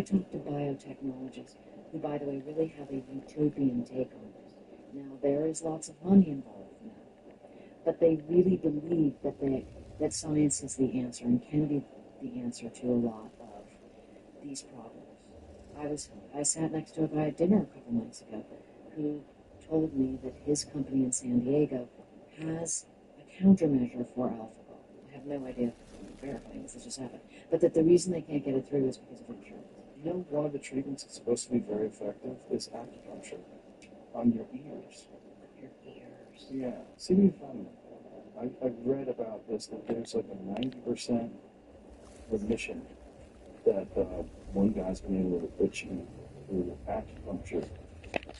talk to biotechnologists who, by the way, really have a utopian take on this. Now, there is lots of money involved now, but they really believe that science is the answer and can be the answer to a lot of these problems. I sat next to a guy at dinner a couple months ago who told me that his company in San Diego has a countermeasure for alcohol. I have no idea verifying this just happened, but that the reason they can't get it through is because of insurance. You know, one of the treatments that's supposed to be very effective is acupuncture on your ears. Your ears. Yeah. See if you can find it. I've read about this, that there's like a 90% remission that one guy's been able to achieve through acupuncture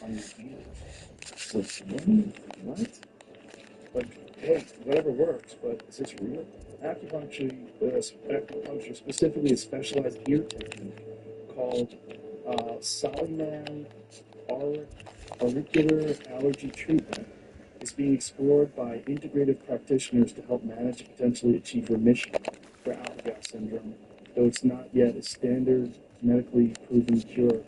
on your ears. Like, what? Like, hey, whatever works, but is this real? Acupuncture specifically a specialized ear technique called Solomon auricular allergy treatment is being explored by integrative practitioners to help manage and potentially achieve remission for alpha-gal syndrome, though it's not yet a standard medically proven cure.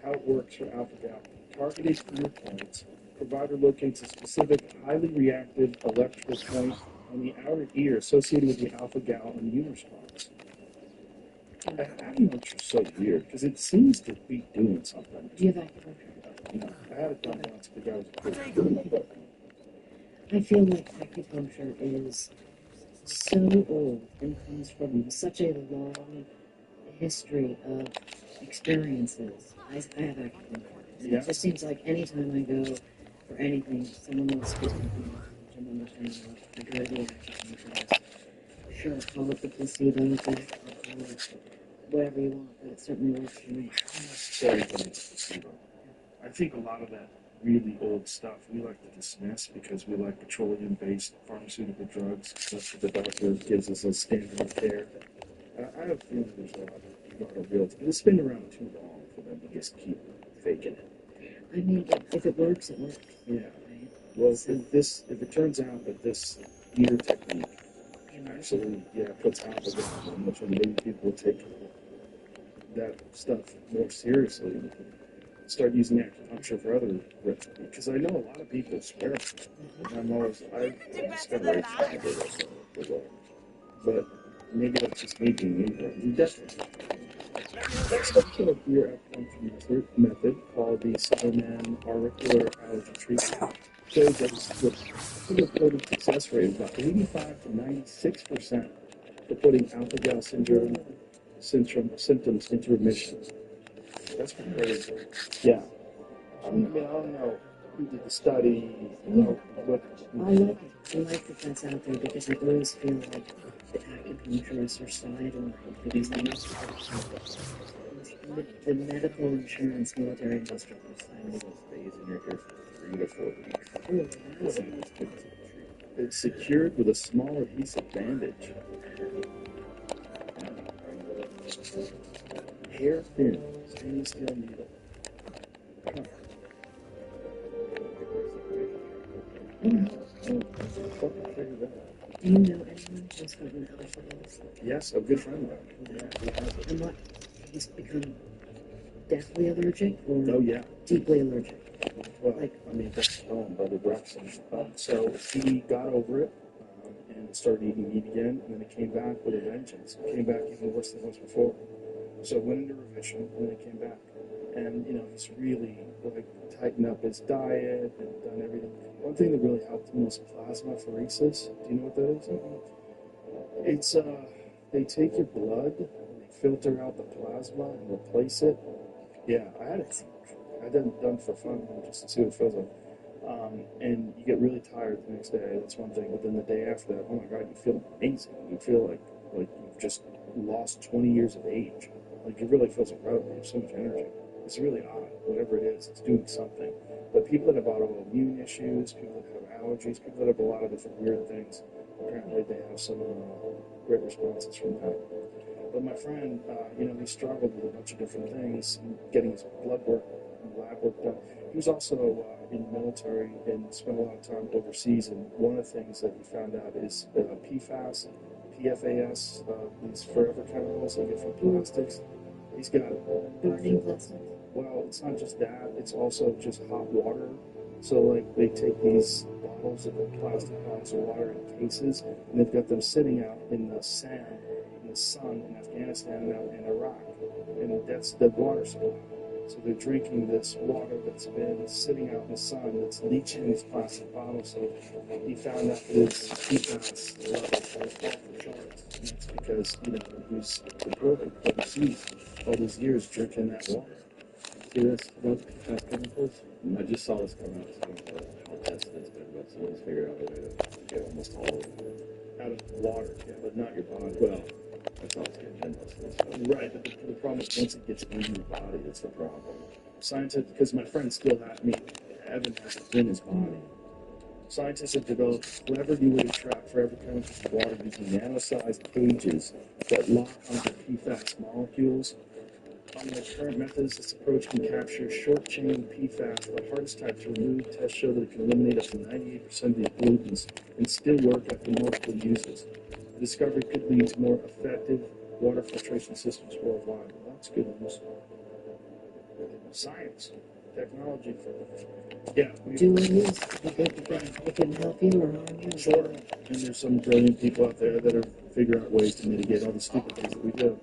How it works for alpha-gal. Targeted ear points. Provider locates a specific, highly reactive electrical point on the outer ear associated with the alpha-gal immune response. Acupuncture is so weird because it seems to be doing something. Do you have acupuncture? No, I had it done once, but that was good. I feel like acupuncture is so old and comes from such a long history of experiences. I have acupuncture. Yeah. It just seems like anytime I go for anything, someone will speak to me, which I'm understanding of. I go to the acupuncturist. Sure, call it the placebo effect, or call it whatever you want, but it certainly works for me. Sorry, but it's placebo. I think a lot of that really old stuff we like to dismiss because we like petroleum-based pharmaceutical drugs. That's what the doctor gives us as standard of care. I have a feeling there's a lot of real. It's been around too long for them to just keep faking it. I mean, if it works, it works. Yeah. Right? Well, if it turns out that this ear technique actually, puts alpha on which maybe people will take that stuff more seriously and start using acupuncture for other risks. Because I know a lot of people swear, and I discovered it, but maybe that's just me being ignorant. Definitely. Speaking of ear acupuncture method called the Solomon auricular allergy treatment, shows that the reported success rate is about 85 to 96% for putting alpha-gal syndrome symptoms into remission. That's pretty crazy. Yeah. I don't know who did the study, what. I like it. I like that that's out there because I always feel like the acupuncturists are sidelined because they used the medical insurance military industrial complex. Stays in your ear for 3 to 4 weeks. Oh, wow. It's secured with a small adhesive bandage. Hair thin stainless steel needle. Huh. Do you know anyone who's gotten alpha gal? Yes, a good friend of mine. Yeah, he has it. And what? He's become deathly allergic or deeply allergic? Well, I mean, that's shown by the reps. So he got over it and started eating meat again, and then it came back with a vengeance. It came back even worse than it was before. So it went into remission, and then it came back. And, he's really, tightened up his diet and done everything. One thing that really helped him was plasmapheresis. Do you know what that is? It's, they take your blood, and they filter out the plasma and replace it. Yeah, I had it done for fun, just to see what it feels like. And you get really tired the next day. That's one thing. But then the day after that, oh my God, you feel amazing. You feel like you've just lost 20 years of age. Like, it really feels incredible. You have so much energy. It's really odd. Whatever it is, it's doing something. But people that have autoimmune issues, people that have allergies, people that have a lot of different weird things, apparently they have some great responses from that. But my friend, he struggled with a bunch of different things, getting his blood work and lab work done. He was also in the military and spent a lot of time overseas, and one of the things that he found out is PFAS, these forever chemicals that you get from plastics. He's got burning plastics. well, it's not just that, it's also just hot water. So, like, they take these bottles of plastic bottles of water in cases, and they've got them sitting out in the sand, in the sun, in Afghanistan and out in Iraq. And that's the water supply. So they're drinking this water that's been sitting out in the sun that's leaching these plastic bottles. So he found out that his PFAS levels are off the charts. And it's because, he was deployed overseas all these years drinking that water. See this? Those PFAS chemicals? I just saw this come out. How tested it's been, but someone's figured out a way to get almost all of it Out of the water, yeah, but not your body. well. That's all it's getting most of this stuff. Right, but the problem is once it gets in your body, that's the problem. Scientists, because my friend still had, Evan has it in his body. Scientists have developed clever new way to trap forever chemicals in water using nano-sized cages that lock onto PFAS molecules. Under the current methods, this approach can capture short-chain PFAS, the hardest type to remove. Tests show that it can eliminate up to 98% of the pollutants and still work after multiple uses. The discovery could lead to more effective water filtration systems worldwide. Well, that's good news. Science, technology. Yeah. Do it use it can help you or harm you. Sure. And there's some brilliant people out there that are figuring out ways to mitigate all the stupid things that we do.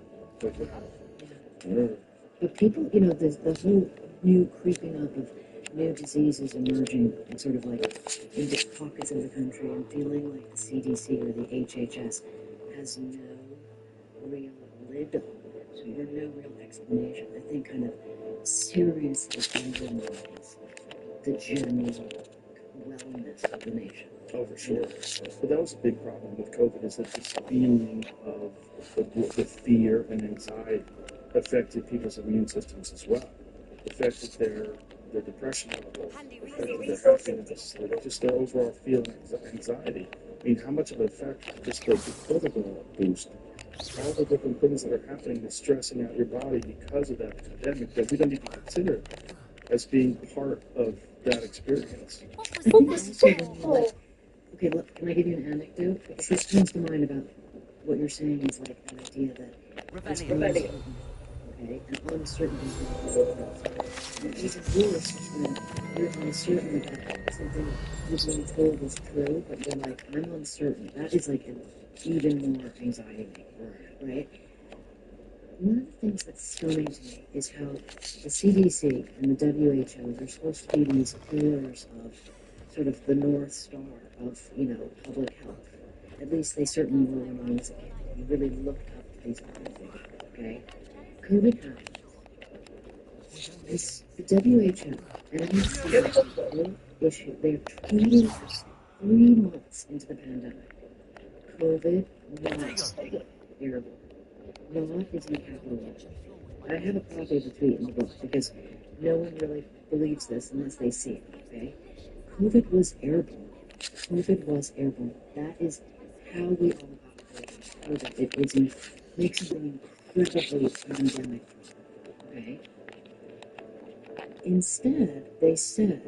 But people, there's the whole new creeping up of new diseases emerging and sort of like into pockets of the country and feeling like the CDC or the HHS has no real lid on it or no real explanation. I think kind of seriously undermines the general wellness of the nation. Oh, for sure. But that was a big problem with COVID, is that this feeling of the fear and anxiety affected people's immune systems as well. Affected their depression level, affected their happiness, like just their overall feeling of anxiety. How much of an effect just the cortisol boost, all the different things that are happening that's stressing out your body because of that pandemic that we don't even consider as being part of that experience. I think also when okay, look, can I give you an anecdote? Because this comes to mind about what you're saying is like the idea that it's uncertain, okay, and uncertainty is and even worse is when you're uncertain about something you've been told is true, but you're like, I'm uncertain. That is like an even more anxiety maker, right? One of the things that's stunning to me is how the CDC and the WHO, they're supposed to be these pillars of sort of the North Star of, public health. At least they certainly were when I was a kid. You really looked up to these organizations, okay? COVID happened. The WHO and the CDC issue, they're tweeting 3 months into the pandemic. COVID was airborne. Not is in capital letters. I have a copy of the tweet in the book because no one really believes this unless they see it, okay? COVID was airborne. COVID was airborne. That is how we all got COVID. It makes something incredibly pandemic, okay? Instead, they said,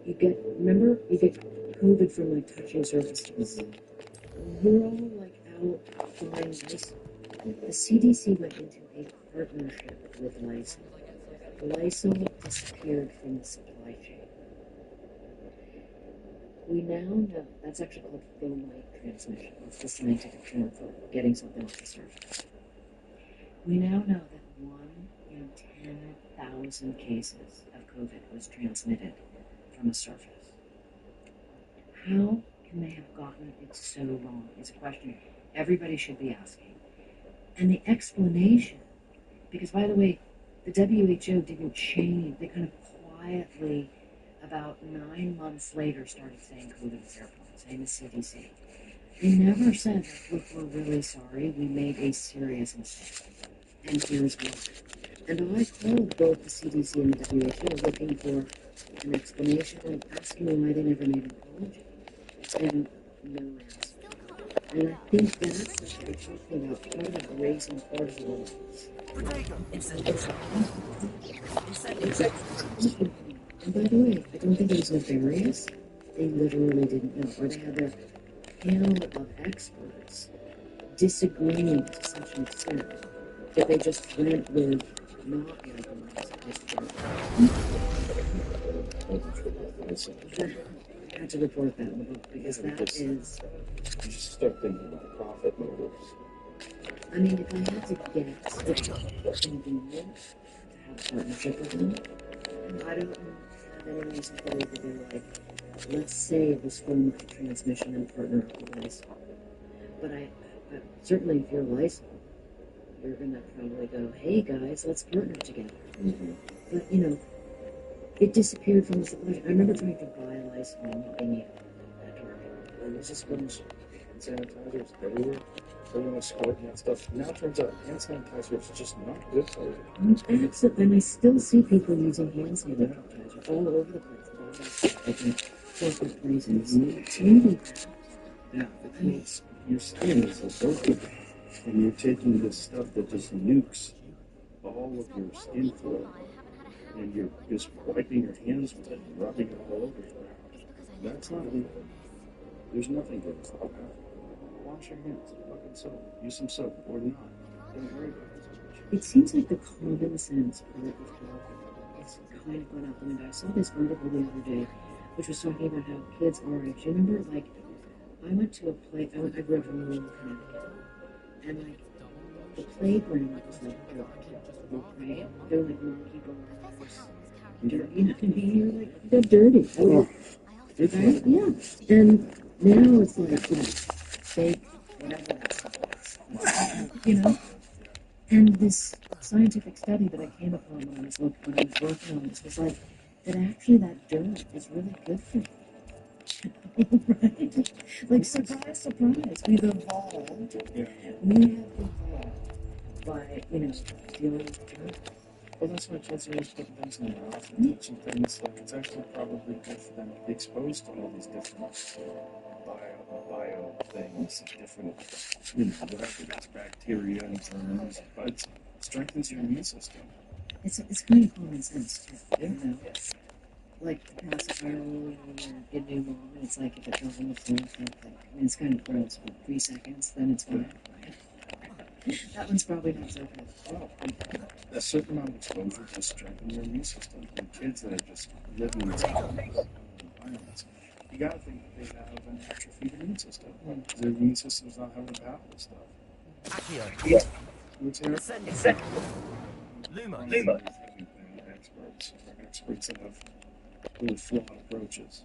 you get COVID from like touching surfaces. We're all like out buying Lysol. The CDC went into a partnership with Lysol. Lysol disappeared from the supply chain. We now know that's actually called thermite transmission. It's the scientific term for getting something off the surface. We now know that 1 in 10,000 cases of COVID was transmitted from a surface. How can they have gotten it so wrong is a question everybody should be asking. And the explanation, because by the way, the WHO didn't change. They kind of quietly, about 9 months later, started saying COVID was airborne, same as CDC. They never said, look, we're really sorry, we made a serious mistake. And here's why. And I called both the CDC and the WHO looking for an explanation and asking them why they never made an apology. And no answer. And I think that's what they're talking about, part of raising cortisol levels. And by the way, I don't think it was nefarious. They literally didn't know. Or they had their panel of experts disagreeing to such an extent if they just went with not wearing masks, just I had to report that in the book because that is. You just start thinking about profit motives. I mean, if I had to guess, it's convenient to have a partnership with them. I don't have any reason to believe that they're like, let's save this form of transmission and partner up with Lysol. But certainly if you're Lysol, you're gonna probably go, hey guys, let's partner together. Mm-hmm. But you know, it disappeared from the supply chain. I remember trying to buy Lysol and not being able at Target. And it's just been hand sanitizers everywhere. Everyone's squirting that stuff. Now it turns out hand sanitizer is just not good for you. Absolutely, and I still see people using hand sanitizer all over the place. Like in corporate places. It's really bad. Yeah, because your skin is so delicate, and you're taking this stuff that just nukes all of your skin flora, and you're just wiping your hands with it and rubbing it all over your house. That's not legal. There's nothing good about that. Wash your hands with fucking soap. Use some soap or not. Don't worry about it. It seems like the common sense part of health is kind of gone out the window. I saw this article the other day, which was talking about how kids our age. You remember, like, I went to a play. I grew up in rural Connecticut, and like the playground was like dirt, right? They were like monkey bars, dirt. You know what I mean? You're like, they're dirty. Right? Yeah. And now it's like fake, whatever that stuff is. You know. And this scientific study that I came upon when I was working on this was like that actually that dirt is really good for you. Right? Like surprise, surprise, we've evolved. Yeah. We have evolved by, dealing with dirt. Well, that's why kids are always putting things in their mouth and touching things. Like, it's actually probably good for them to be exposed to all these different bio things, different, whatever it is, bacteria and germs, but it strengthens your immune system. It's kind of common sense too. Yeah. Like the pacifier when you're getting new mom, and it's like if it goes on the floor, it's not like, I mean, it's kind of gross, but 3 seconds, then it's fine. That one's probably not so good. Well, a certain amount of exposure to strengthen your immune system. And kids that are just living in these environments, you gotta think that they have an atrophied immune system. Their immune system's not having a battle with stuff. What's here? Luma. Experts that have really flawed approaches.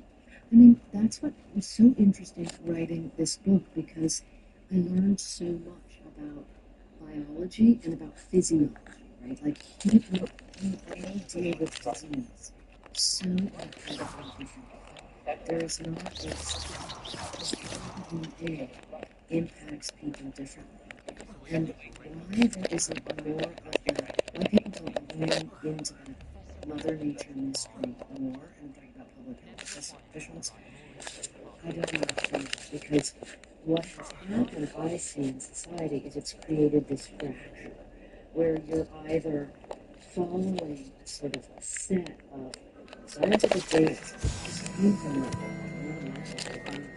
I mean, that's what was so interesting writing this book, because I learned so much about biology and about physiology, right? Like, we deal with disease so incredibly differently. There is not this DNA impacts people differently. And why there isn't more of that, why people don't lean into that Mother Nature mystery more, and I'm talking about public health officials, I don't know, because what has happened, I see in society, is it's created this fracture where you're either following a sort of set of scientific data came from a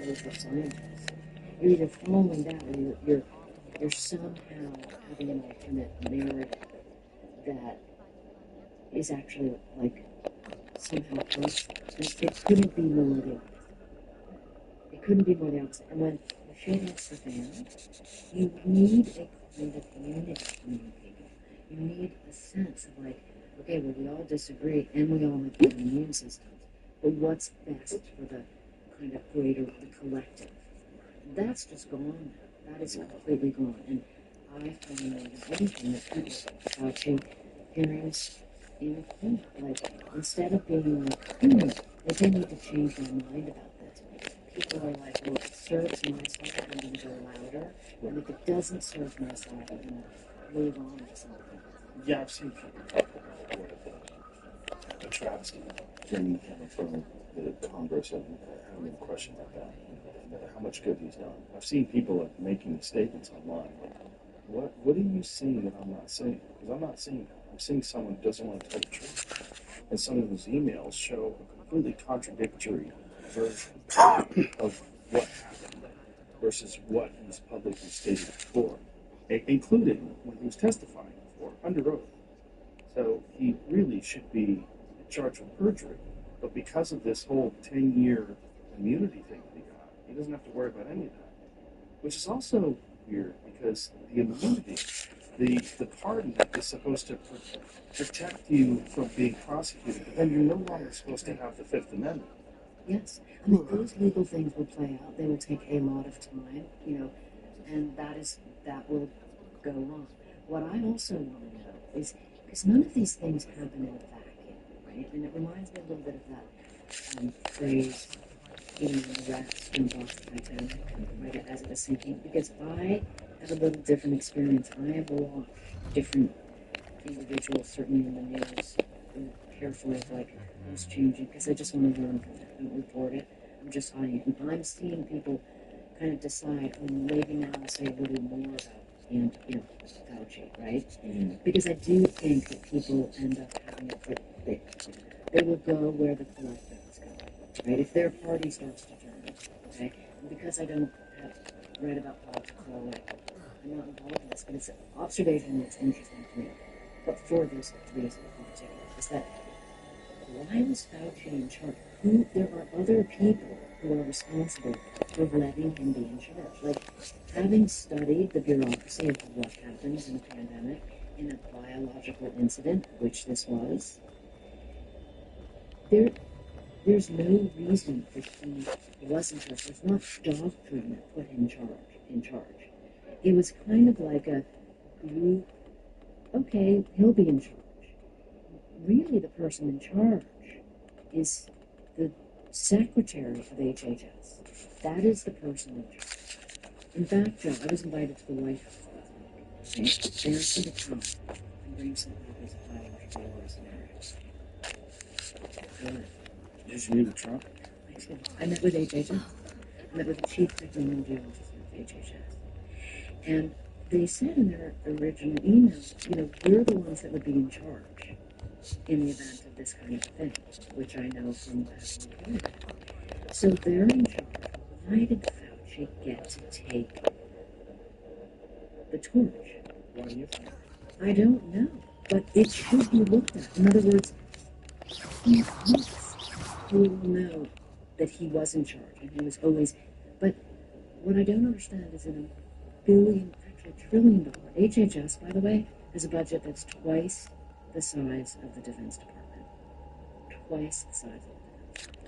group of scientists. You're either following that, or you're somehow having an alternate narrative that is actually like somehow close. It couldn't be more the opposite. It couldn't be more the opposite. And when the shit hits the fan, you need a kind of unity among people. You need a sense of like, okay, well, we all disagree and we all have different immune systems, but what's best for the kind of greater, the collective? That's just gone now. That is completely gone. And I find more than anything that people are watching parents in a corner. Like, instead of being like, they need to change their mind about this. People are like, well, if it serves my side, I'm going to go louder. And if it doesn't serve my side, I'm going to move on to something. Yeah, I've seen people talk about the travesty in from the Congress and having a question like that, and how much good he's done. I've seen people like making statements online. Like, what are you seeing that I'm not seeing? Because I'm not seeing that. I'm seeing someone who doesn't want to tell the truth. And some of his emails show a completely contradictory version of what happened versus what was publicly stated before, including when he was testifying. under oath. So he really should be charged with perjury. But because of this whole 10-year immunity thing that he got, he doesn't have to worry about any of that. Which is also weird because the immunity, the pardon is supposed to protect you from being prosecuted, but then you're no longer supposed to have the Fifth Amendment. Yes. I mean, those legal things will play out. They will take a lot of time, and that will go on. What I also want to know is, because none of these things happen in a vacuum, right? And it reminds me a little bit of that phrase, the rats jumped off the Titanic, right, as it was sinking, because I have a little different experience. I have watched different individuals, certainly in the news, and careful of who's changing, because I just want to learn from it. I don't report it. I'm just hiding it. And I'm seeing people kind of decide, maybe now I'll say a little more about Fauci, right? Mm-hmm. Because I do think that people end up having it, they will go where the collective is going, right? If their party starts to turn, okay? And because I don't have read about politics all the way, I'm not involved in this, but it's an observation that's interesting to me. But for this reason in particular, is that why was Fauci in charge? There are other people who are responsible for letting him be in charge. Like, having studied the bureaucracy of what happens in a pandemic, in a biological incident, which this was, there's no reason that he wasn't in charge. It's not doctrine that put him in charge. It was kind of like a group, okay, he'll be in charge. Really, the person in charge is the secretary of HHS. That is the person in charge. In fact, Joe, I was invited to the White House last week. They asked me to come and bring some copies of biological law scenarios. Good. Did you meet with Trump? I met with HHS. I met with the chief technology officer of HHS. And they said in their original email, we're the ones that would be in charge in the event of this kind of thing, which I know from having reported it. So they're in charge. Why did Fauci get to take the torch? Why do you think? I don't know, but it should be looked at. In other words, he will know that he was in charge and he was always. But what I don't understand is in a billion, actually $1 trillion, HHS, by the way, has a budget that's twice the size of the Defense Department. Twice the size of the Defense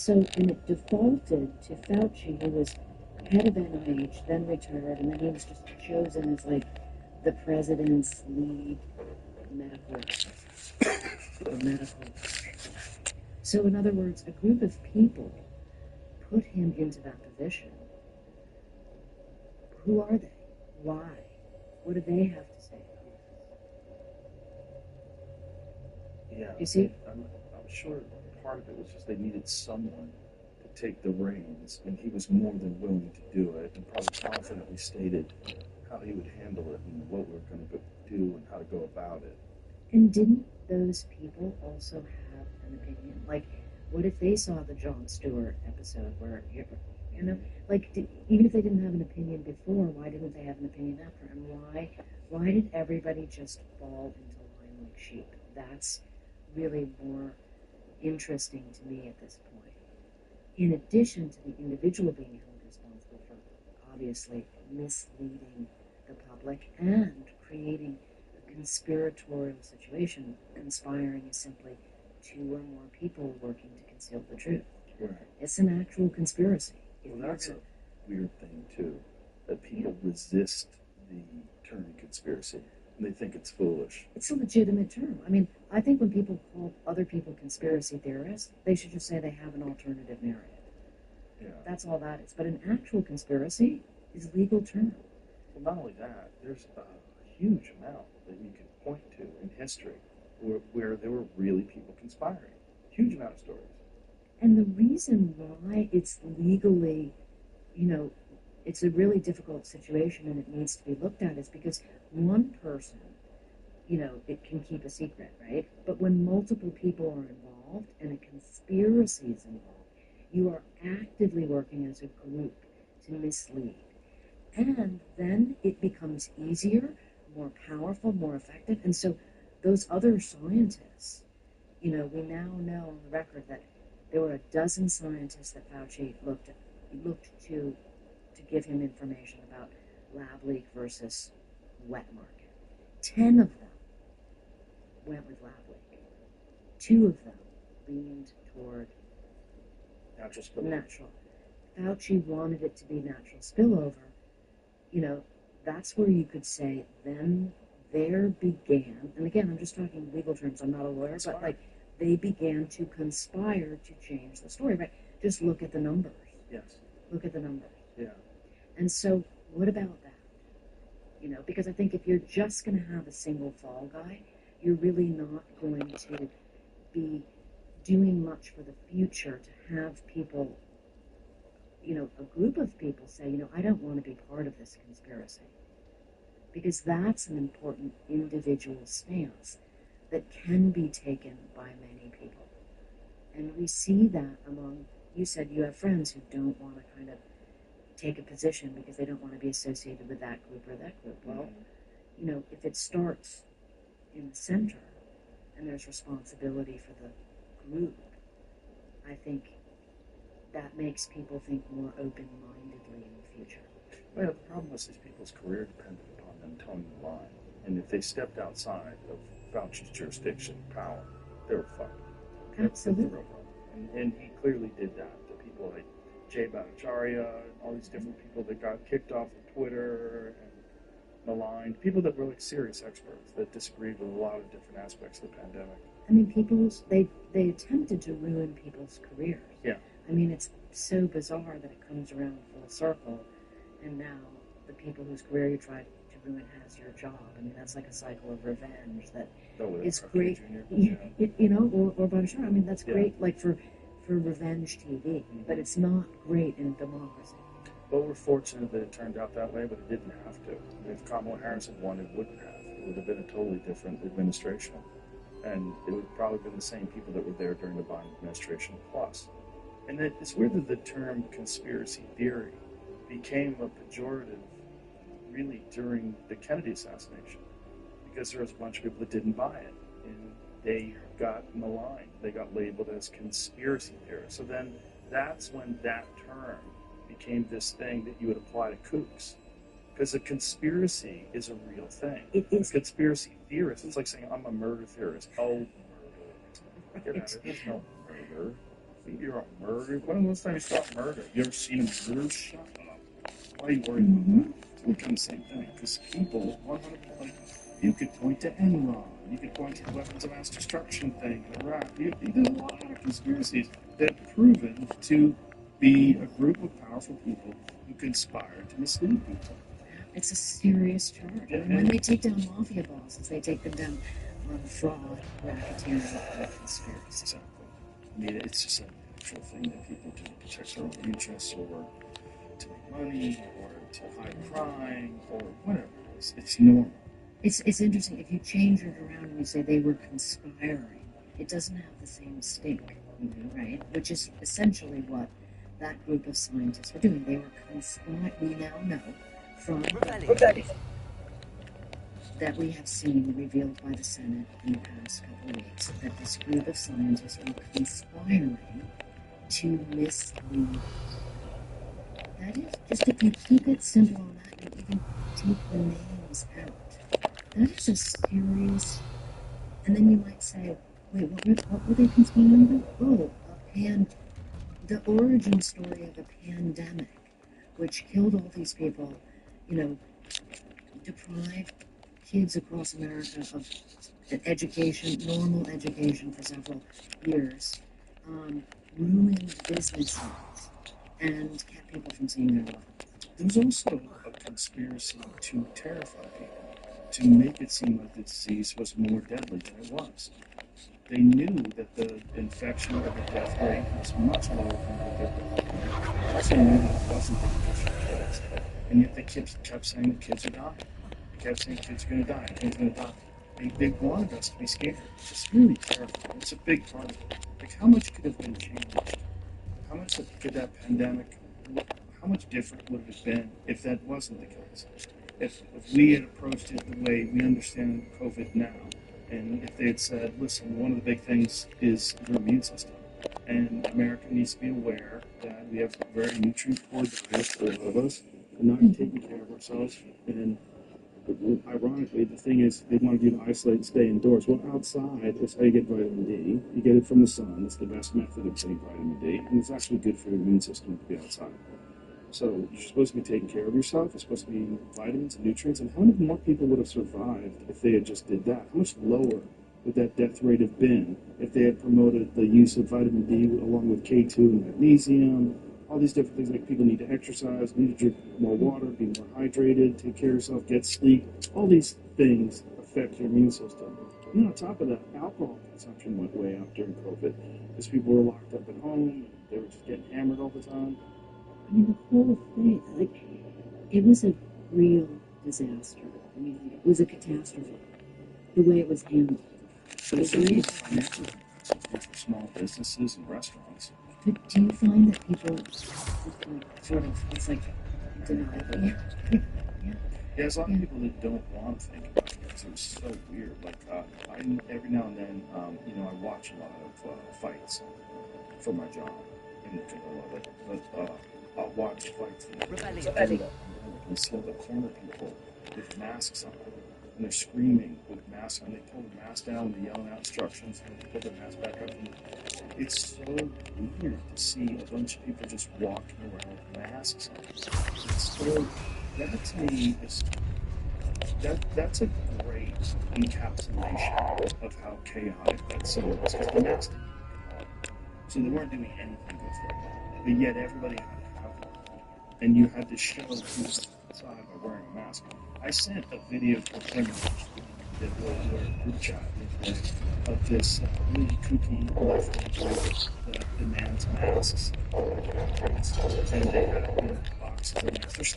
Department. And it defaulted to Fauci, who was head of NIH, then retired, and then he was just chosen as the president's lead medical. So in other words, a group of people put him into that position. Who are they? Why? What do they have to say about this? Yeah. You see? I'm sure part of it was just they needed someone to take the reins, and he was more than willing to do it, and probably confidently stated how he would handle it and what we're going to do and how to go about it. And didn't those people also have an opinion? What if they saw the Jon Stewart episode where, even if they didn't have an opinion before, why didn't they have an opinion after? And why did everybody just fall into line like sheep? That's really more interesting to me at this point. In addition to the individual being held responsible for obviously misleading the public and creating a conspiratorial situation. Conspiring is simply two or more people working to conceal the truth. Right. It's an actual conspiracy. Well, that's a weird thing, too, that people resist the term conspiracy, and they think it's foolish. It's a legitimate term. I mean, I think when people call other people conspiracy theorists, they should just say they have an alternative narrative. Yeah. That's all that is. But an actual conspiracy is a legal term. Well, not only that, there's a huge amount that you can point to in history where there were really people conspiring. Huge amount of stories. And the reason why it's legally, it's a really difficult situation and it needs to be looked at is because one person, it can keep a secret, right? But when multiple people are involved and a conspiracy is involved, you are actively working as a group to mislead. And then it becomes easier, more powerful, more effective. And so those other scientists, we now know on the record that there were a dozen scientists that Fauci looked to give him information about lab leak versus wet market. 10 of them went with lab leak. 2 of them leaned toward Natural spillover. natural. Fauci wanted it to be natural spillover. That's where you could say then there began, and again, I'm just talking legal terms, I'm not a lawyer, but like they began to conspire to change the story, right? Just look at the numbers. Yes. Look at the numbers. Yeah. And so, what about that? Because I think if you're just going to have a single fall guy, you're really not going to be doing much for the future to have people, a group of people say, I don't want to be part of this conspiracy. Because that's an important individual stance that can be taken by many people. And we see that among, you said you have friends who don't want to kind of take a position because they don't want to be associated with that group or that group. Well, if it starts in the center and there's responsibility for the group, I think that makes people think more open-mindedly in the future. Well, the problem was these people's career depended upon them towing the line. And if they stepped outside of Fauci's jurisdiction power, they were fucked. Absolutely. That's the real problem. And he clearly did that. The people like Jay Bhattacharya and all these different people that got kicked off of Twitter and maligned, people that were like serious experts that disagreed with a lot of different aspects of the pandemic. I mean, they attempted to ruin people's careers. Yeah. I mean, it's so bizarre that it comes around full circle, and now the people whose career you tried to ruin has your job. I mean, that's like a cycle of revenge that is great. Or Bhattacharya. I mean, that's great, like for revenge TV, but it's not great in democracy. Well, we're fortunate that it turned out that way, but it didn't have to. If Kamala Harris had won, it wouldn't have. It would have been a totally different administration. And it would have probably been the same people that were there during the Biden administration plus. And it's weird that the term conspiracy theory became a pejorative really during the Kennedy assassination, because there was a bunch of people that didn't buy it. And they got maligned. They got labeled as conspiracy theorists. So then that's when that term became this thing that you would apply to kooks. Because a conspiracy is a real thing. It is. A conspiracy theorist, it's like saying, I'm a murder theorist. Oh, murder. There's no murder. You're a murderer. When was the time you saw murder? You ever seen a murder? Shut up. Why are you worried about that? It's become the same thing. Because people, 100%, you could point to Enron. You could point to the weapons of mass destruction thing in Iraq. There's a lot of conspiracies that have proven to be a group of powerful people who conspire to mislead people. It's a serious charge. And when they take down mafia bosses, they take them down on fraud, racketeering, and conspiracy. Exactly. I mean, it's just a natural thing that people do to protect their own interests, or to make money, or to hide crime, or whatever. It's normal. It's interesting. If you change it around and you say they were conspiring, it doesn't have the same stink, right? Which is essentially what that group of scientists were doing. They were conspiring. We now know from that we have seen revealed by the Senate in the past couple of weeks that this group of scientists were conspiring to mislead. That is, just if you keep it simple on that, you even take the names out. That is a serious. And then you might say, wait, what were they conspiring about? Oh, the origin story of a pandemic, which killed all these people, deprived kids across America of education, normal education for several years, ruined businesses, and kept people from seeing their loved ones. There's also a conspiracy to terrify people, to make it seem like the disease was more deadly than it was. They knew that the infection or the death rate was much lower than what they were reporting. They also knew that it wasn't the infection of kids. And yet they kept saying that kids are dying. They kept saying kids are going to die, kids are going to die. They wanted us to be scared. It's really terrifying. It's a big part of it. Like, how much could have been changed? How much could that pandemic, how much different would it have been if that wasn't the case? if we had approached it the way we understand COVID now, and if they had said, listen, one of the big things is your immune system, and America needs to be aware that we have very nutrient-poor diets, a lot of us, and not taking care of ourselves, and ironically, the thing is, they want you to isolate and stay indoors. Well, outside is how you get vitamin D. You get it from the sun. It's the best method of getting vitamin D, and it's actually good for your immune system to be outside. So you're supposed to be taking care of yourself. You're supposed to be eating vitamins and nutrients. And how many more people would have survived if they had just did that? How much lower would that death rate have been if they had promoted the use of vitamin D along with K2 and magnesium, all these different things, like people need to exercise, need to drink more water, be more hydrated, take care of yourself, get sleep. All these things affect your immune system. And then on top of that, alcohol consumption went way up during COVID because people were locked up at home and they were just getting hammered all the time. I mean, the whole thing, like, it was a real disaster. I mean, like, it was a catastrophe, the way it was handled. But it's really financial for small businesses and restaurants. But do you find that people, like, sort of, it's like denial? Yeah. Yeah, there's a lot of people that don't want to think about it because it was so weird. Like, I every now and then, I watch a lot of fights for my job, and I love it. But I'll watch fights and see the corner people with masks on, and they're screaming with masks on. They pull the mask down, and they're yelling out instructions, and they put their mask back up. And it's so weird to see a bunch of people just walking around with masks on. It's so, that to me is that's a great encapsulation of how chaotic that scene was. Because the masks, so they weren't doing anything good for them, but yet everybody had to have one, and you had to show who was inside by wearing a mask. I sent a video to a friend that were a group chat of this really kooky left group that demands masks, and they had boxes of masks.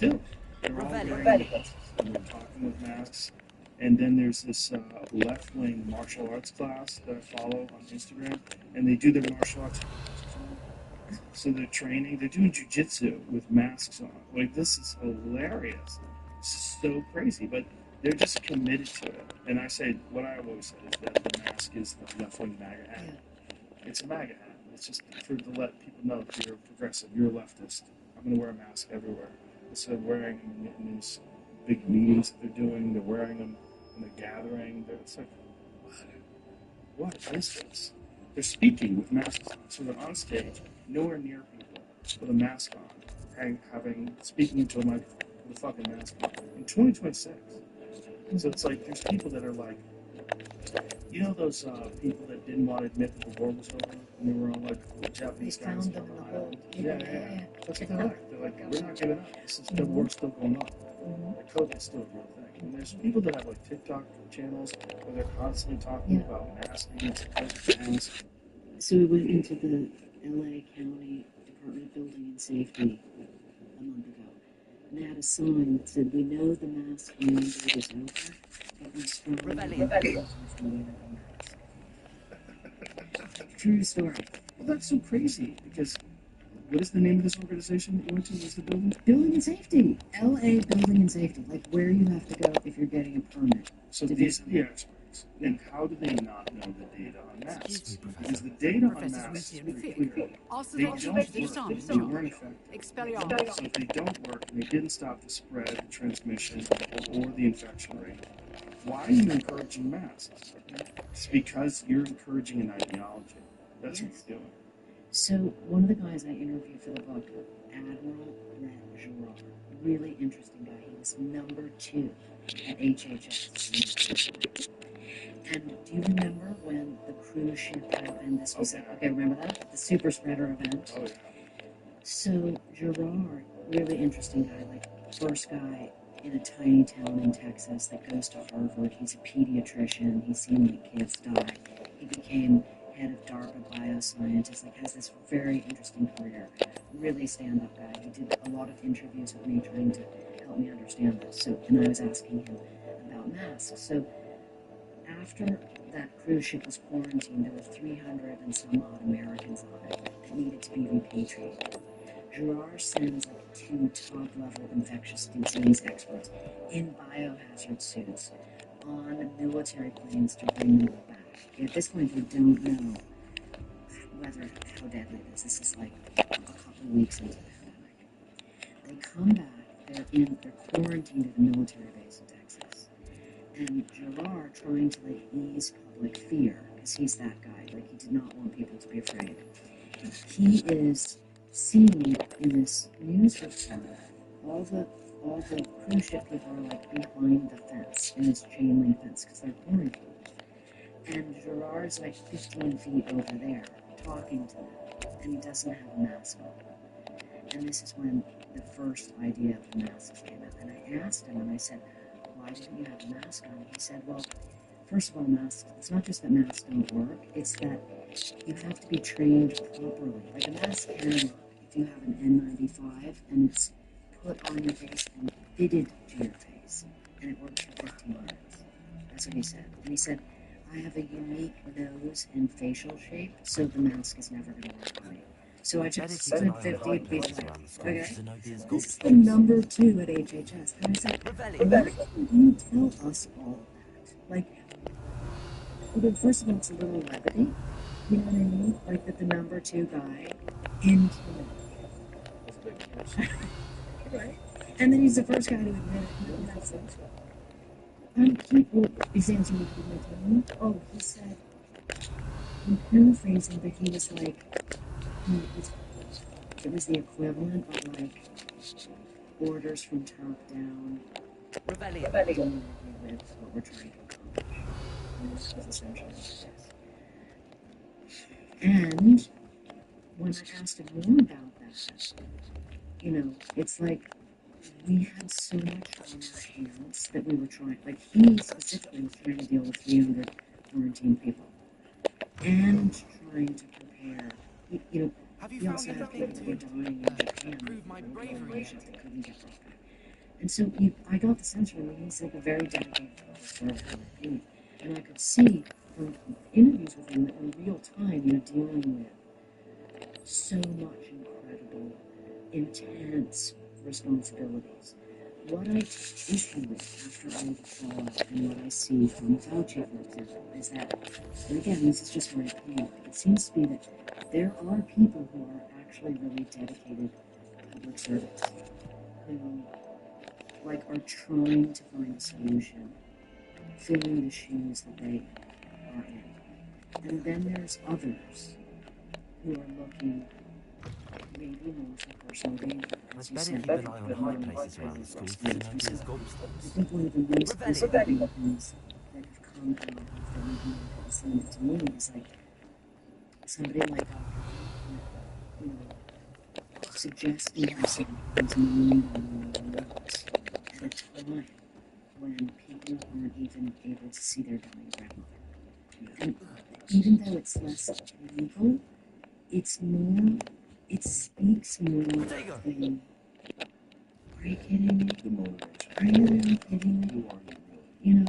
They're all wearing masks, and they're talking with masks. And then there's this left-wing martial arts class that I follow on Instagram, and they do their martial arts. So they're training, they're doing jujitsu with masks on. Like, this is hilarious. This is so crazy, but they're just committed to it. And I say, what I always said is that the mask is the left-wing MAGA hat. It's a MAGA hat. It's just to let people know that you're a progressive, you're a leftist. I'm going to wear a mask everywhere. Instead of wearing them in these big meetings that they're doing, they're wearing them when they're gathering. It's like, what is this? They're speaking with masks on. So they're on stage, nowhere near people, with a mask on, speaking into a microphone with a fucking mask on. In 2026. So it's like, there's people that are like, those people that didn't want to admit that the war was over, and they were all like, the Japanese guys on the island. Yeah. That's what they're like. They're like, we're not giving up. The war's still going on. COVID's still a real thing. And there's people that have like TikTok channels where they're constantly talking about masking and masks. So we went into the LA County Department of Building and Safety a month ago, and they had a sign that said, "We know the mask mandate is over, but we strongly encourage you to wear a mask." True story. Well, that's so crazy because what is the name of this organization that you went to? Was the building? Building and Safety. LA Building and Safety. Like where you have to go if you're getting a permit. So these are the experts. And how do they not know the data on masks? Because the data on masks is pretty clear. They don't work. They weren't effective. So if they don't work and they didn't stop the spread, the transmission, or the infection rate, why are you encouraging masks? It's because you're encouraging an ideology. That's what you're doing. So one of the guys I interviewed for the book, Admiral Brett Girard, really interesting guy. He was number 2 at HHS. And do you remember when the cruise ship happened? This was remember that? The super spreader event. Oh, yeah. So Girard, really interesting guy, like first guy in a tiny town in Texas that goes to Harvard. He's a pediatrician. He's seen like kids die. He became head of DARPA bioscientist, like has this very interesting career. Really stand-up guy. He did a lot of interviews with me trying to help me understand this. So, and I was asking him about masks. So after that cruise ship was quarantined, there were 300 and some odd Americans on it that needed to be repatriated. Gerard sends like 2 top-level infectious disease experts in biohazard suits on military planes to bring them back. At this point, we don't know how deadly it is. This is like a couple of weeks into the pandemic. They come back. They're quarantined at a military base in Texas, and Gerard trying to like ease public fear because he's that guy. Like he did not want people to be afraid. He is seen in this news report. All the cruise ship people are like behind the fence in this chain link fence because they're quarantined. And Gerard's like 15 feet over there talking to them, and he doesn't have a mask on. And this is when the first idea of the masks came out. And I asked him, and I said, why didn't you have a mask on? He said, well, first of all, masks, it's not just that masks don't work, it's that you have to be trained properly. Like a mask can work if you have an N95 and it's put on your face and fitted to your face, and it works for 15 minutes. That's what he said. And he said, I have a unique nose and facial shape, so the mask is never going to work on me. So I just stood 50 feet away. Okay? This is the number 2 at HHS. And I said, why didn't you tell us all that? Like, first of all, it's a little levity. You know what I mean? Like that the number 2 guy in right? And then he's the first guy to admit it. That's it. He's answering my phone. Oh, he said, I'm paraphrasing, but he was like, it was the equivalent of like orders from top down. Rebellion. With what we're trying to accomplish. And this was essentially this. And when I asked him more about that, it's like we had so much on our hands that we were trying, like he specifically was trying to deal with 300 quarantined people and trying to prepare, he also had people who were dying in Japan that couldn't get brought back. And so I got the sense from him, he's like a very dedicated public servant, in my opinion. And I could see from interviews with him that in real time, dealing with so much incredible, intense responsibilities. What I take issue with after all the fallout and what I see from Fauci, for example, is that, and again, this is just my opinion, but it seems to be that there are people who are actually really dedicated public servants who, are trying to find a solution, filling the shoes that they are in. And then there's others who are looking maybe more for personal gain. As you said, keep an eye on high places around the school to know there's gobstones. I think one of the most disappointing things that have come out of the review that was sent to me is like somebody like suggesting himself as knowing the rules at a time when people aren't even able to see their dying grandmother. And even though it's less legal, it's more, it speaks more than, are you kidding me? The motivation. Are you really kidding me? You are really. You have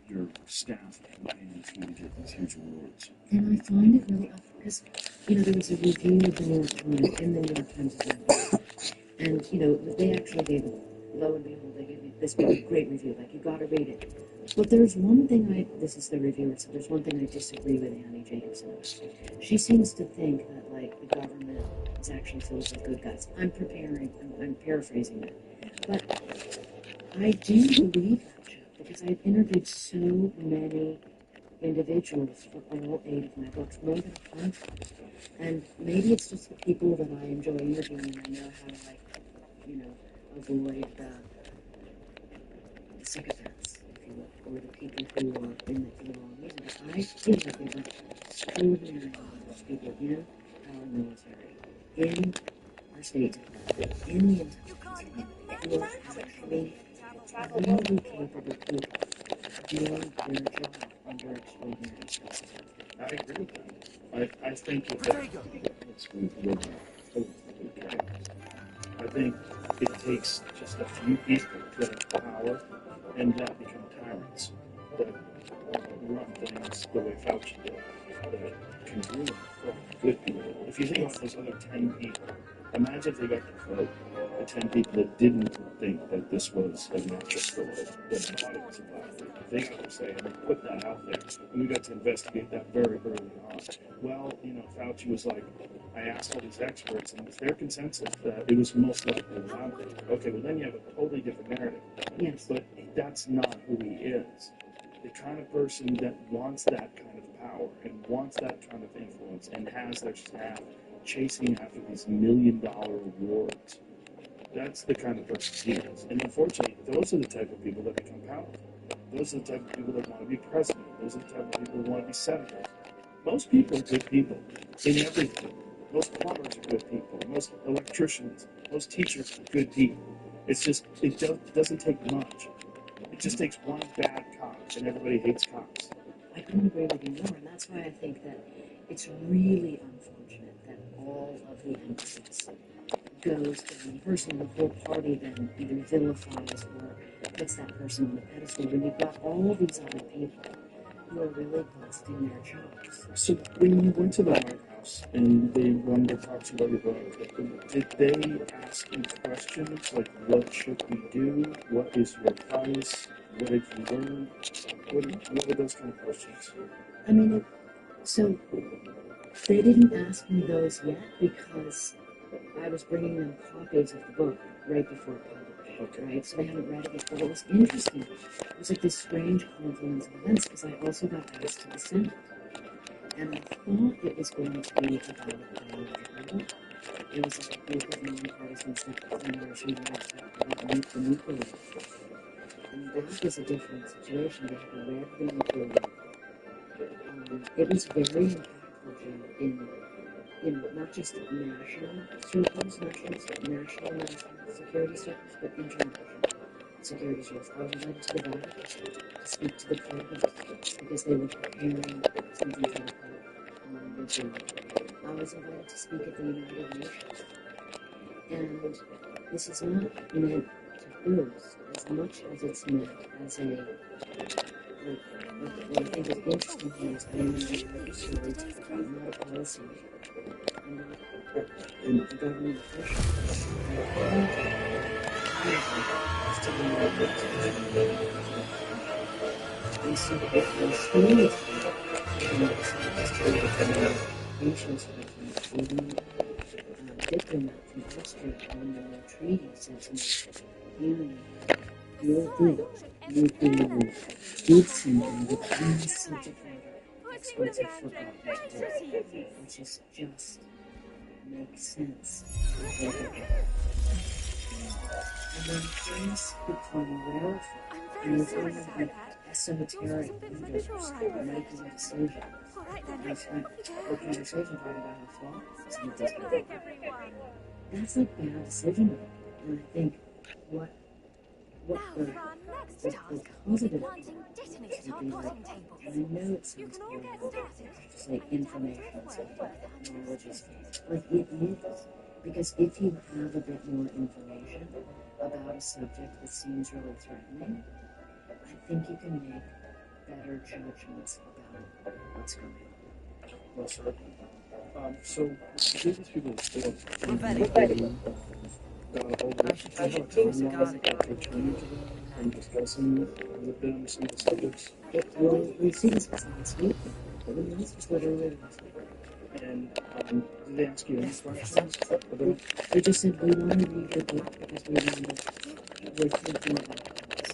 your staff campaigning for you to get these huge awards. And I find it really, because, there was a review of the New York Times, in the New York Times example, and, they actually gave it, lo and behold, they gave me this great review, like, you gotta read it. But there's one thing this is the reviewer, so there's one thing I disagree with Annie Jacobson about. She seems to think that, the government is actually filled with good guys. I'm paraphrasing that. But I do believe that, Jeff, because I've interviewed so many individuals for all 8 of my books, more than 100. And maybe it's just the people that I enjoy interviewing and I know how to, avoid the sycophants, if you will, or the people who are in the wrong reason. But I feel like there's an extraordinary number of people in our military, in our State Department, in the intelligence community, who are actually really capable people doing their job under extraordinary circumstances. I agree with that. I think I think it takes just a few people that have power and that become tyrants that run things the way Fauci did, that can ruin good people. If you think about those other 10 people Imagine if they got to vote the 10 people that didn't think that this was a natural story, that thought it was a blackberry. If they got to say, and they put that out there, and we got to investigate that very early on. Well, Fauci was like, I asked all these experts, and it's their consensus that it was most likely a lab. Okay, well then you have a totally different narrative. Yes. But that's not who he is. The kind of person that wants that kind of power and wants that kind of influence and has their staff chasing after these $1 million awards. That's the kind of person he is. And unfortunately, those are the type of people that become powerful. Those are the type of people that want to be president. Those are the type of people who want to be senators. Most people are good people in everything. Most plumbers are good people. Most electricians, most teachers are good people. It's just, it doesn't take much. It just takes one bad cop, and everybody hates cops. I couldn't agree with you more, and that's why I think that it's really unfortunate that all of the emphasis goes to one person, the whole party then either vilifies or puts that person on the pedestal when you've got all these other people who are really busting their chops. So when you went to the White House and they wanted to talk to you about your book, did they ask you questions like, what should we do? What is your advice? What have you learned? What were those kind of questions? I mean, so they didn't ask me those yet because I was bringing them copies of the book right before it published. Okay. Right? So they haven't read it yet. But what was interesting, it was like this strange confluence of events because I also got asked to the Senate. And I thought it was going to be about biological war. It was like a group of nonpartisan senators who wanted to talk about the nuclear war. And that was a different situation. They had read the nuclear war. It was very impactful, Jim, in not just national circles, national security circles, but international security circles. I was invited to the Vatican to speak to the cardinals because they were preparing something for the Pope on nuclear. I was invited to speak at the United Nations, and this is not meant to boost as much as it's meant as a what I think is interesting here is I am an story I'm not a policymaker. I'm not a government official. And so if my stories patients including diplomat from Austria on the treaty said to me, you'll do nuclear war. Did something that these subject matter experts have forgotten to do, which is just make sense of what they're doing. And then things become rarefied. And you're going to be esoteric leaders making decisions. I spent the conversation talking about how flawed some of this could be. That's like bad decision making. And I think what the positive would be like, and I know it sounds weird to say information and knowledge is like it is. Because if you have a bit more information about a subject that seems really threatening, I think you can make better judgments about what's going on. Well, sir. So, give these people a book. We're ready. Got a hold of it. Do you have a timeline for turning to them and discussing with them some of the subjects? We see this last week, but we also started earlier last week. And did they ask you any questions about? They just said, we want to read your book because we're thinking about this.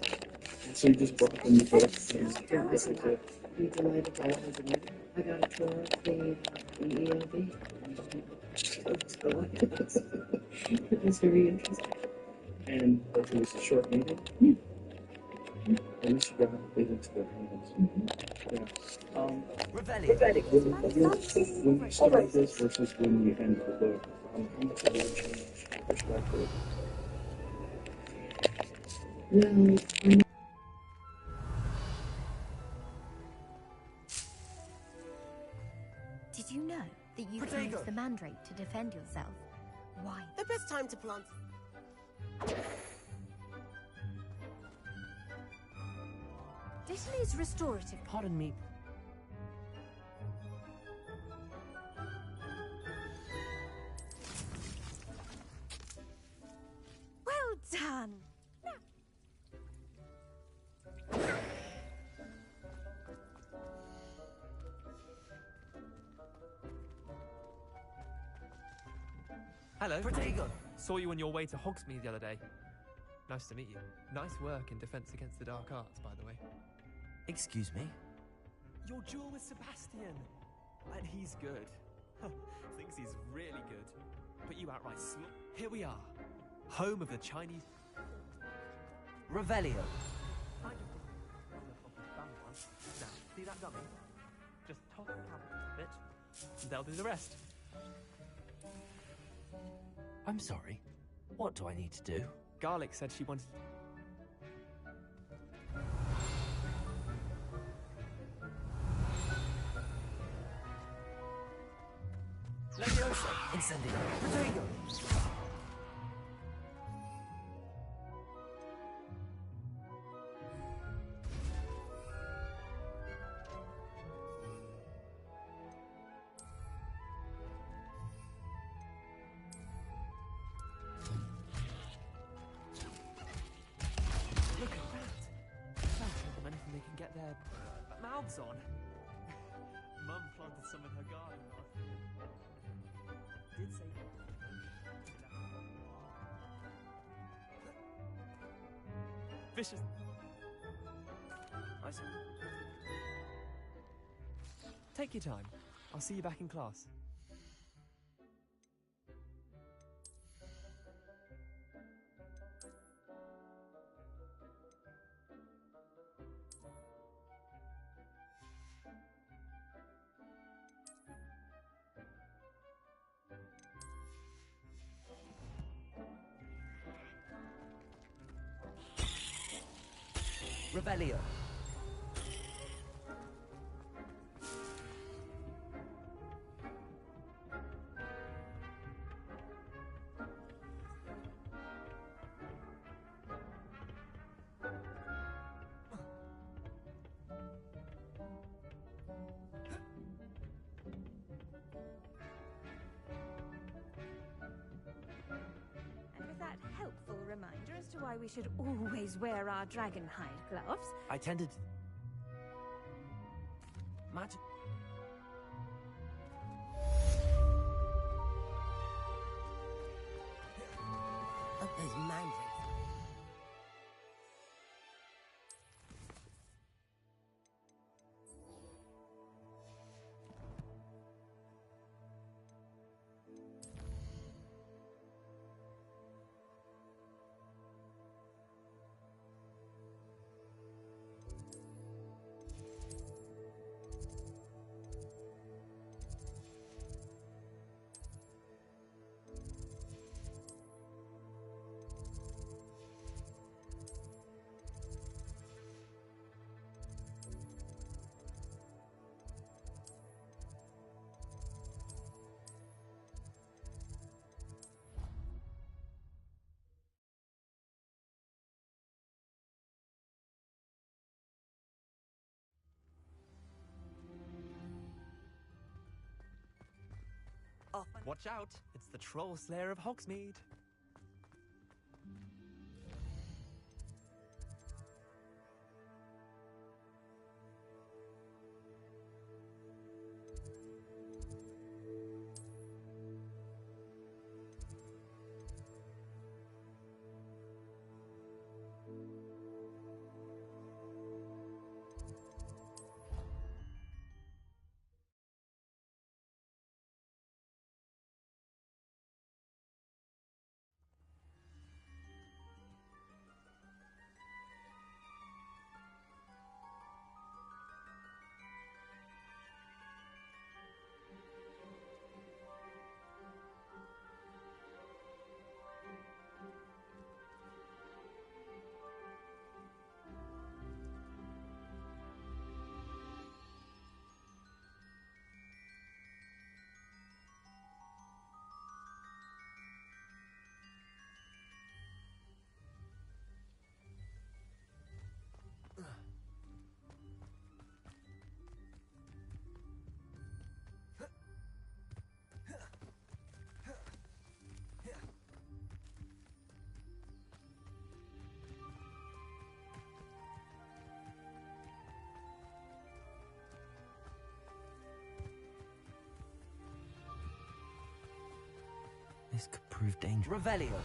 And so you just brought them the book and Yeah, I said, I'd be delighted to have them. I got a tour of the ELB. It was very interesting. And it was a short meeting? Yeah. At least you got it into their hands. Mm-hmm. Yeah. We're ready. When you started this versus when you ended the book, how much did it change your perspective? Well, Did you know that you can use the mandrake to defend yourself? Why? The best time to plant. Italy's restorative. Pardon me. Hello. Protego! Saw you on your way to Hogsmeade the other day. Nice to meet you. Nice work in Defense Against the Dark Arts, by the way. Excuse me? Your duel with Sebastian. And he's good. Thinks he's really good. But you outright Here we are. Home of the Chinese... Revelio. Now, see that dummy? Just toss the cabbage a bit, and they'll do the rest. I'm sorry. What do I need to do? Garlic said she wanted... Leviosa. Incendio. Protego! Look at that! That'll show them anything they can get their mouths on. Mum planted some in her garden last year. Did say... Vicious... I see. Take your time. I'll see you back in class. Revelio. And with that helpful reminder as to why we should always wear our dragonhide gloves, I tended... Magic... Up those mandrakes. Watch out! It's the Troll Slayer of Hogsmeade. This could prove dangerous. Revelio.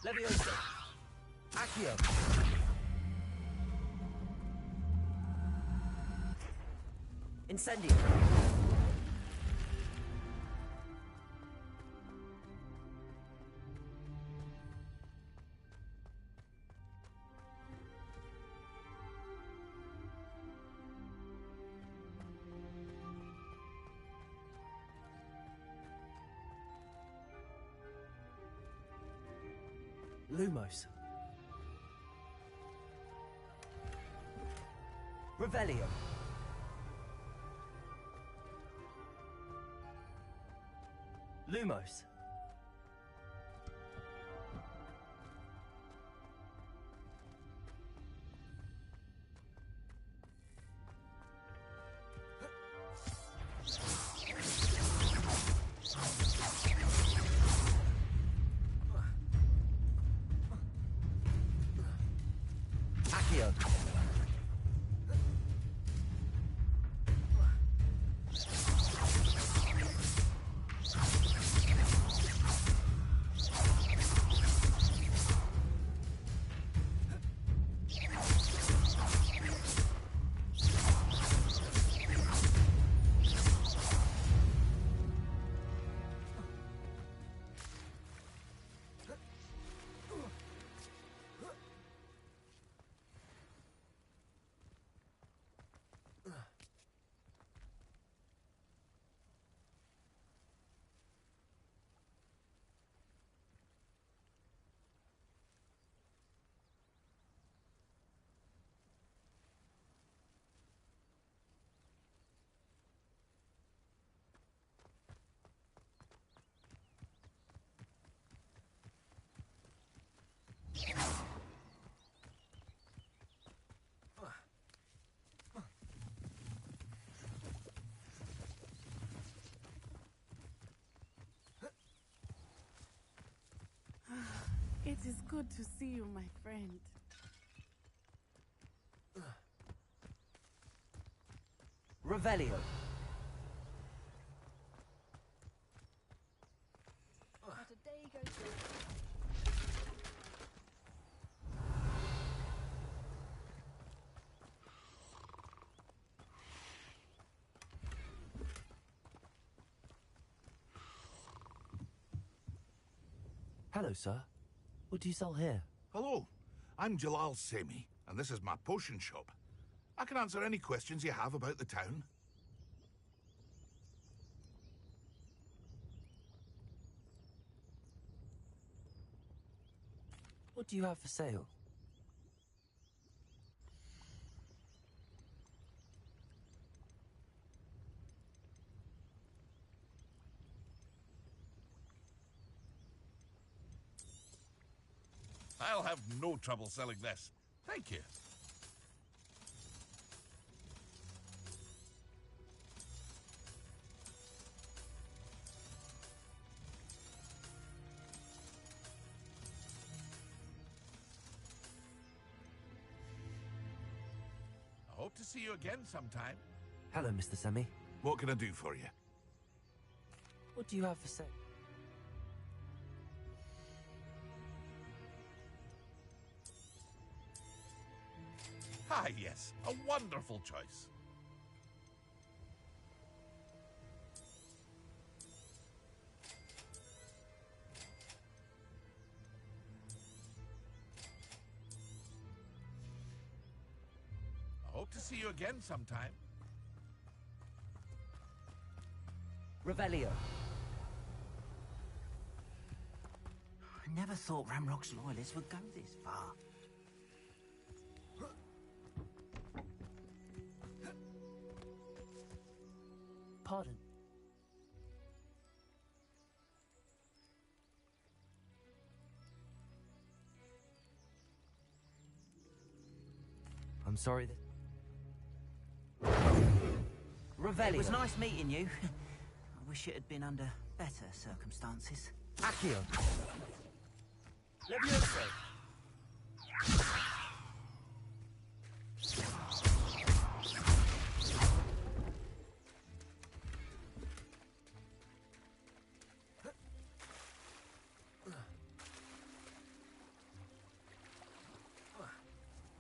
Levioso. Accio. Incendio. Lumos. Revelio. Lumos. Accio. It is good to see you, my friend. Revelio. Not a day goes by. Hello, sir. What do you sell here? Hello, I'm Jalal Semi, and this is my potion shop. I can answer any questions you have about the town. What do you have for sale? I'll have no trouble selling this. Thank you. I hope to see you again sometime. Hello, Mr. Semi. What can I do for you? What do you have for sale? Ah, yes, a wonderful choice. I hope to see you again sometime. Revelio. I never thought Ramrock's loyalists would go this far. Pardon, I'm sorry that... Revelio. It was nice meeting you. I wish it had been under better circumstances. Accio. Levioso.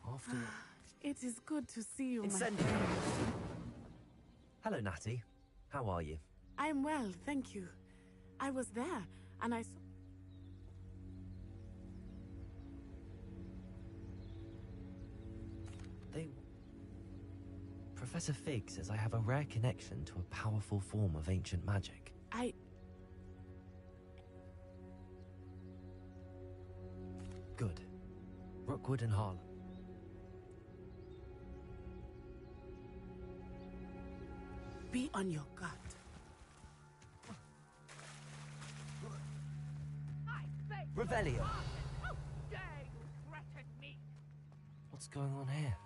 After... It is good to see you, my Incendio. friend. Hello, Natty. How are you? I'm well, thank you. I was there, and I saw... Professor Fig says I have a rare connection to a powerful form of ancient magic. Good. Rookwood and Harlem. Be on your guard. Revelio. How dare you threaten me? What's going on here?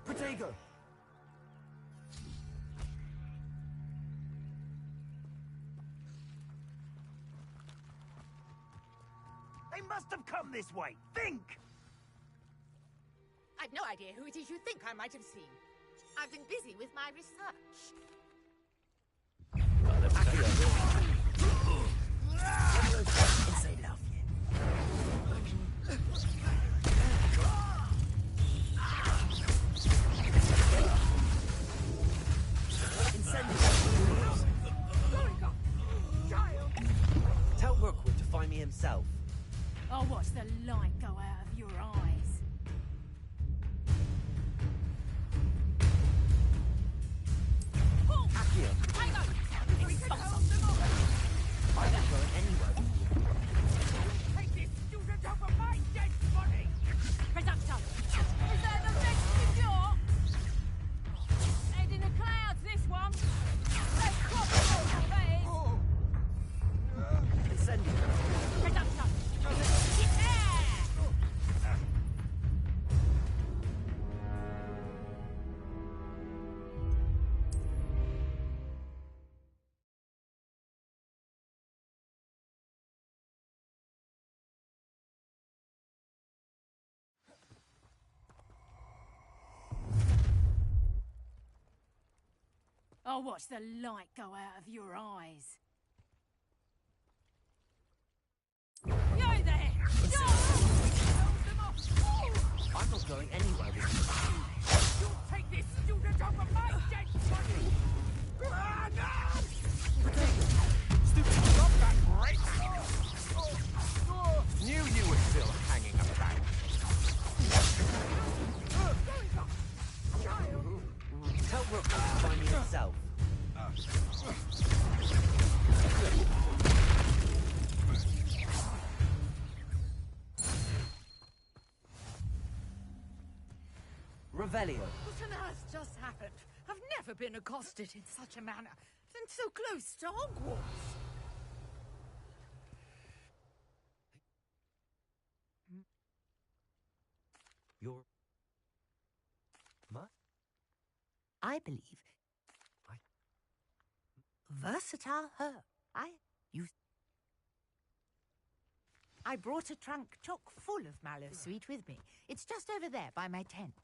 Protego! They must have come this way. Think! I've no idea who it is you think I might have seen. I've been busy with my research. Tell Rookwood to find me himself. I'll watch the light go out of your eyes. Accio. Hang on! We can hold them off! I'm not going anywhere. Take this student over my dead body! Reducto! Is that the next secure? Head in the clouds, this one. Let's cross the face. Incendio. Reducto! I'll watch the light go out of your eyes. Yo there! I'm not going anywhere with you. You take this student over my dead body! Ah, no! Stupid, stop that break! Knew you were still hanging about. Tell Rookwood to find me himself. Revelio. What on earth just happened? I've never been accosted in such a manner, and so close to Hogwarts. You're... What? I believe versatile herb. I brought a trunk chock full of mallow sweet with me. It's just over there by my tent.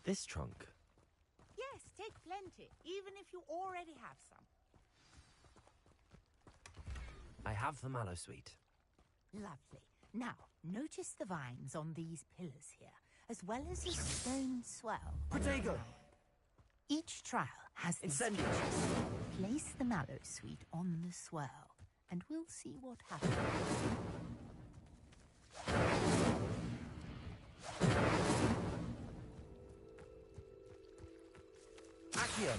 This trunk? Yes, take plenty, even if you already have some. I have the mallow sweet. Lovely. Now, notice the vines on these pillars here, as well as a stone swell. Protego! Each trial has this Incendiary. feature. Place the mallow sweet on the swirl, and we'll see what happens. Accio!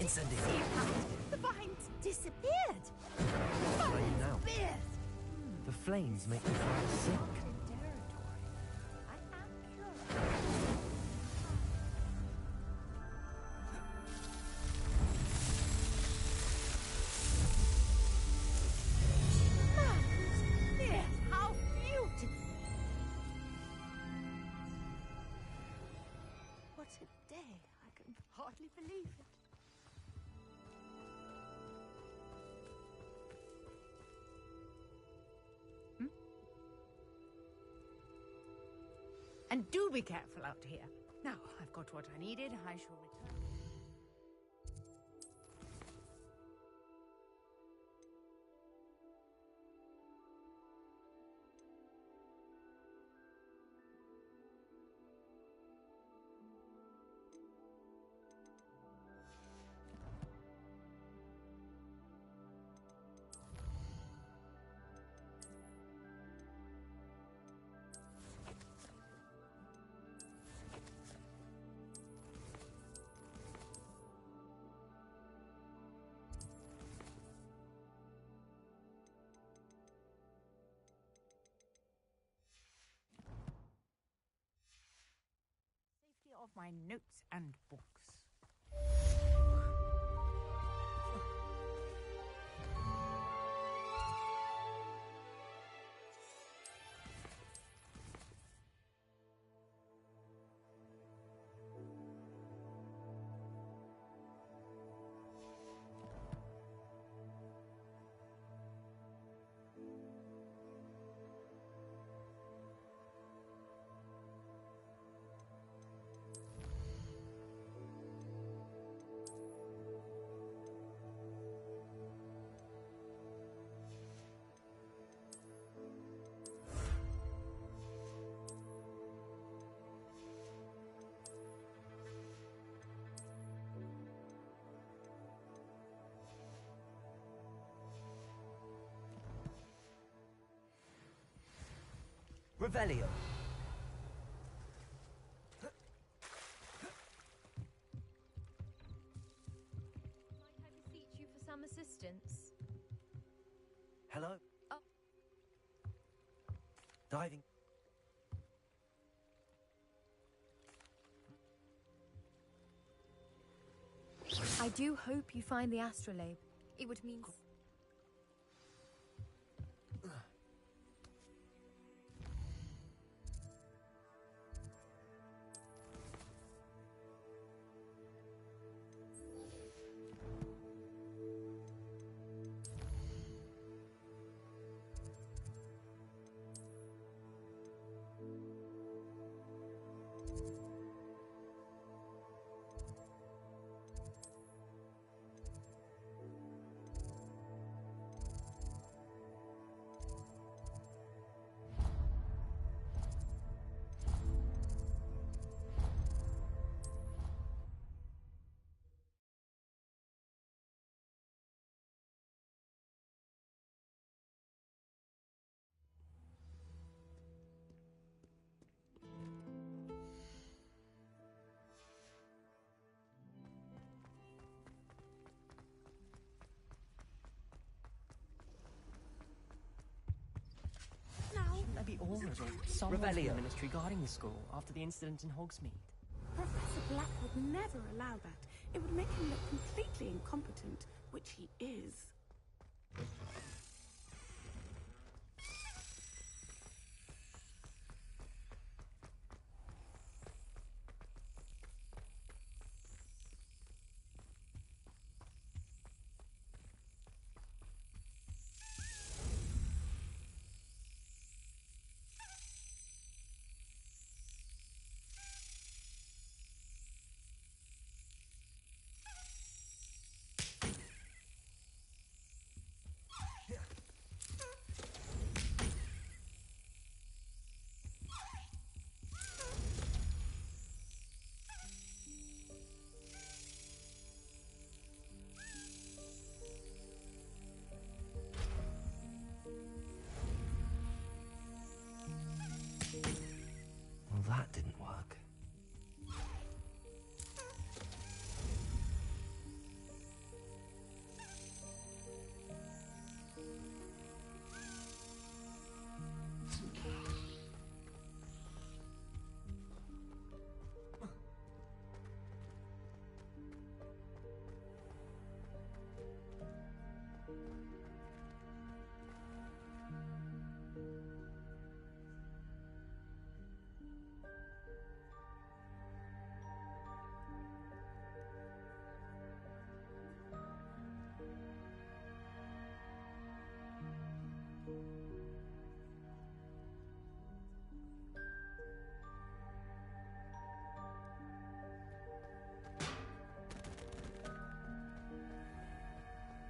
Incendiary. The vines disappeared. Where are you now? Beard. The flames make the fire sink. I am curious. Yes, how beautiful! What a day! I can hardly believe it. And do be careful out here. Now, I've got what I needed. I shall return. Of my notes and books. Revelio. Might I beseech you for some assistance? Hello? Oh. Diving. I do hope you find the astrolabe. It would mean... Aurors or someone from the Ministry guarding the school after the incident in Hogsmeade. Professor Black would never allow that. It would make him look completely incompetent, which he is. Well, that didn't work.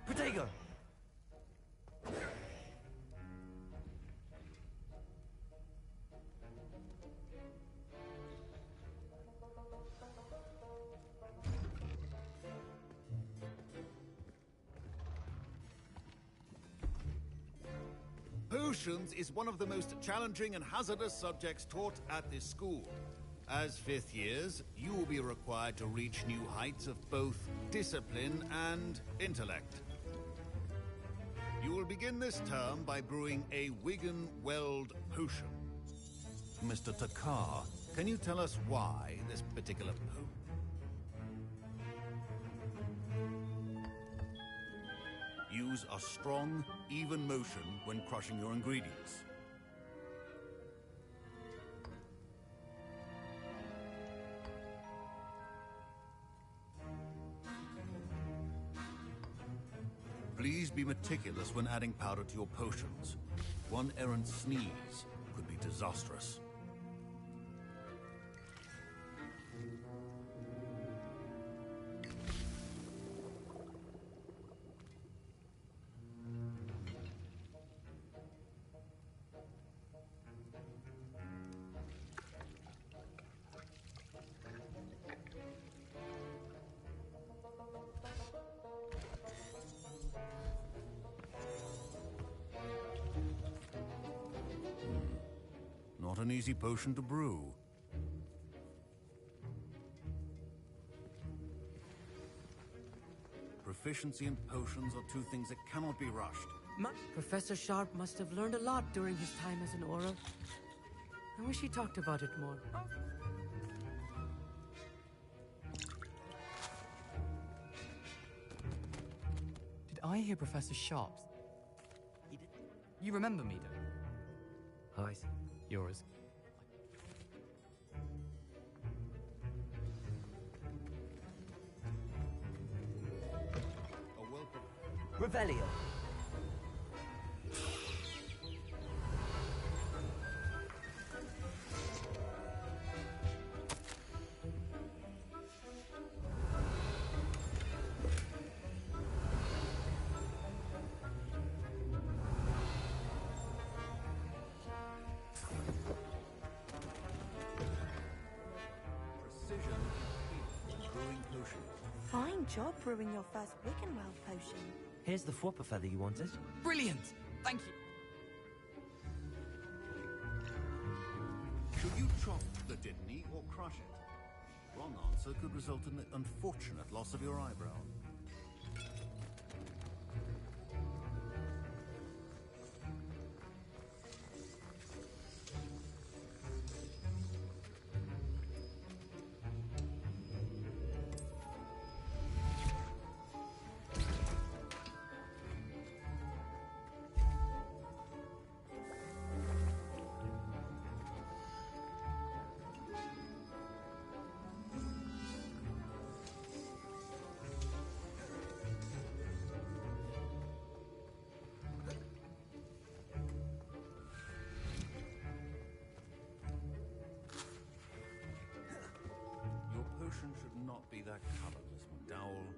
Protego! Potions is one of the most challenging and hazardous subjects taught at this school. As fifth years, you will be required to reach new heights of both discipline and intellect. You will begin this term by brewing a Wigan Weld potion. Mr. Takar, can you tell us why this particular potion? Use a strong, even motion when crushing your ingredients. Please be meticulous when adding powder to your potions. One errant sneeze could be disastrous. Not an easy potion to brew. Proficiency and potions are two things that cannot be rushed. Professor Sharp must have learned a lot during his time as an Auror. I wish he talked about it more. Did I hear Professor Sharp's? He did. You remember me, don't you? I see. Yours. Revelio. Fine job brewing your first Wiggenweld potion. Here's the Fwopper feather you wanted. Brilliant! Thank you. Should you chop the Didney or crush it? Wrong answer could result in the unfortunate loss of your eyebrow. not be that colourless McDowell.